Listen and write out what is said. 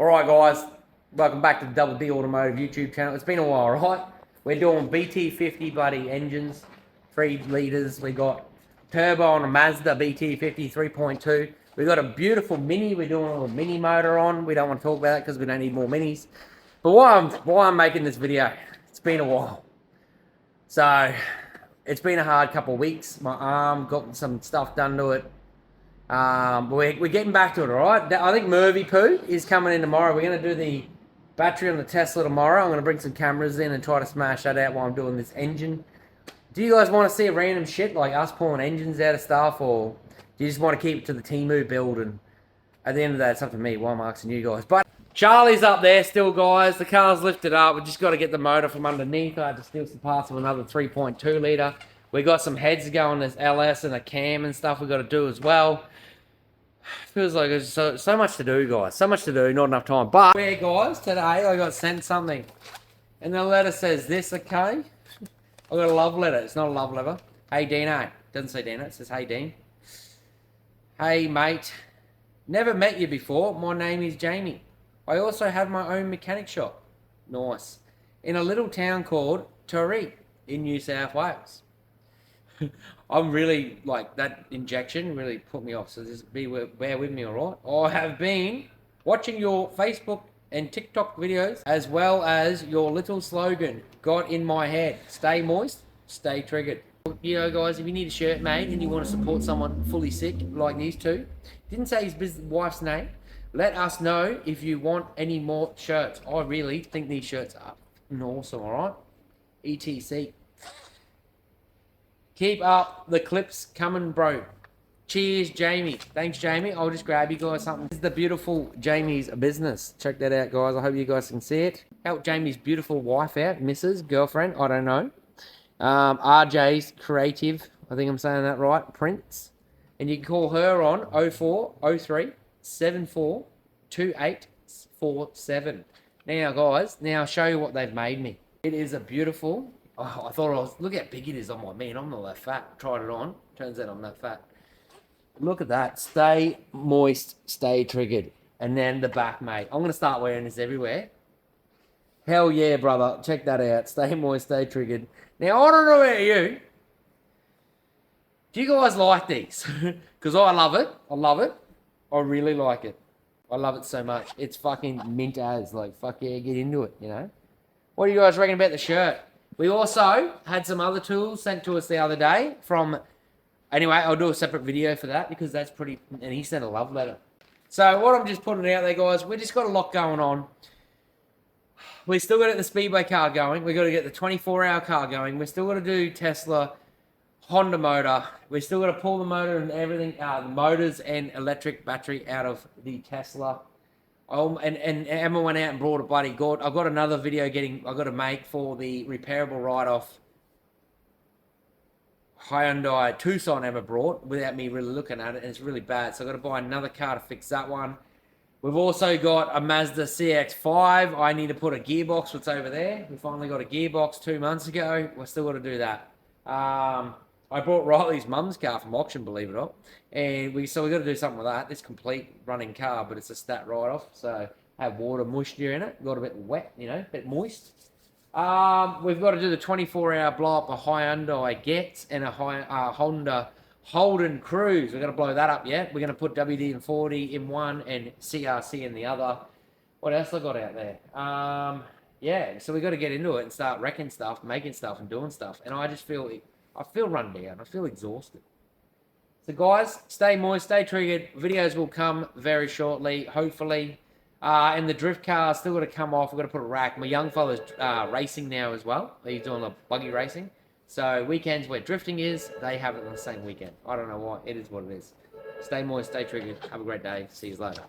Alright guys, welcome back to the Double D Automotive YouTube channel. It's been a while, right? We're doing BT50 buddy engines, 3 litres. We got turbo on a Mazda BT50 3.2. We got a beautiful Mini we're doing a Mini motor on. We don't want to talk about it because we don't need more Minis. But why I'm making this video, it's been a while. So, it's been a hard couple of weeks. My arm got some stuff done to it. We're getting back to it, alright? I think Murphy Poo is coming in tomorrow. We're going to do the battery on the Tesla tomorrow. I'm going to bring some cameras in and try to smash that out while I'm doing this engine. Do you guys want to see random shit like us pulling engines out of stuff, or do you just want to keep it to the Temu build? And at the end of the day, it's up to me. Why I'm asking you guys. But Charlie's up there still, guys. The car's lifted up. We just got to get the motor from underneath. I had to steal some parts of another 3.2 litre. We got some heads going. There's LS and a cam and stuff we got to do as well. Feels like there's so much to do, guys. So much to do, not enough time. But yeah, guys, today I got sent something. And the letter says this, okay? I got a love letter. It's not a love letter. Hey, Dino. It doesn't say Dino. It says, hey, Dean. Hey, mate. Never met you before. My name is Jamie. I also have my own mechanic shop. Nice. In a little town called Taree in New South Wales. I'm really, like, that injection really put me off, so just bear with me, alright? I have been watching your Facebook and TikTok videos, as well as your little slogan got in my head. Stay moist, stay triggered. You know, guys, if you need a shirt made and you want to support someone fully sick, like these two, didn't say his wife's name, let us know if you want any more shirts. I really think these shirts are awesome, alright? ETC. Keep up the clips coming, bro. Cheers, Jamie. Thanks, Jamie. I'll just grab you guys something. This is the beautiful Jamie's business. Check that out, guys. I hope you guys can see it. Help Jamie's beautiful wife out, Mrs. Girlfriend. I don't know. RJ's Creative. I think I'm saying that right. Prince. And you can call her on 0403 74 2847. Now, guys, now I'll show you what they've made me. It is a beautiful... Oh, I thought I was... Look how big it is on my man. I'm not that fat. Tried it on. Turns out I'm that fat. Look at that. Stay moist, stay triggered. And then the back, mate. I'm going to start wearing this everywhere. Hell yeah, brother. Check that out. Stay moist, stay triggered. Now, I don't know about you. Do you guys like these? Because I love it. I love it. I really like it. I love it so much. It's fucking mint as. Like, fuck yeah, get into it, you know? What do you guys reckon about the shirt? We also had some other tools sent to us the other day from... Anyway, I'll do a separate video for that because that's pretty... And he sent a love letter. So what I'm just putting out there, guys, we just got a lot going on. We still got to get the Speedway car going. We got to get the 24-hour car going. We still got to do Tesla, Honda motor. We still got to pull the motor and everything, the motors and electric battery out of the Tesla. And Emma went out and brought a bloody gourd. I've got another video I've got to make for the repairable write-off Hyundai Tucson Emma brought without me really looking at it, and it's really bad. So I've got to buy another car to fix that one. We've also got a Mazda CX-5. I need to put a gearbox, what's over there. We finally got a gearbox 2 months ago. We're still got to do that. I brought Riley's mum's car from auction, believe it or not. And we got to do something with that. This complete running car, but it's a stat write-off. So have water moisture in it. Got a bit wet, you know, a bit moist. We've got to do the 24-hour blow up a Hyundai Getz and a Honda Holden Cruise. We've got to blow that up yet. We're going to put WD-40 in one and CRC in the other. What else I got out there? Yeah, so we got to get into it and start wrecking stuff, making stuff, and doing stuff. And I just feel... I feel run down. I feel exhausted. So, guys, stay moist, stay triggered. Videos will come very shortly, hopefully. And the drift car still got to come off. We've got to put a rack. My young fella's racing now as well. He's doing a buggy racing. So, weekends where drifting is, they have it on the same weekend. I don't know why. It is what it is. Stay moist, stay triggered. Have a great day. See you later.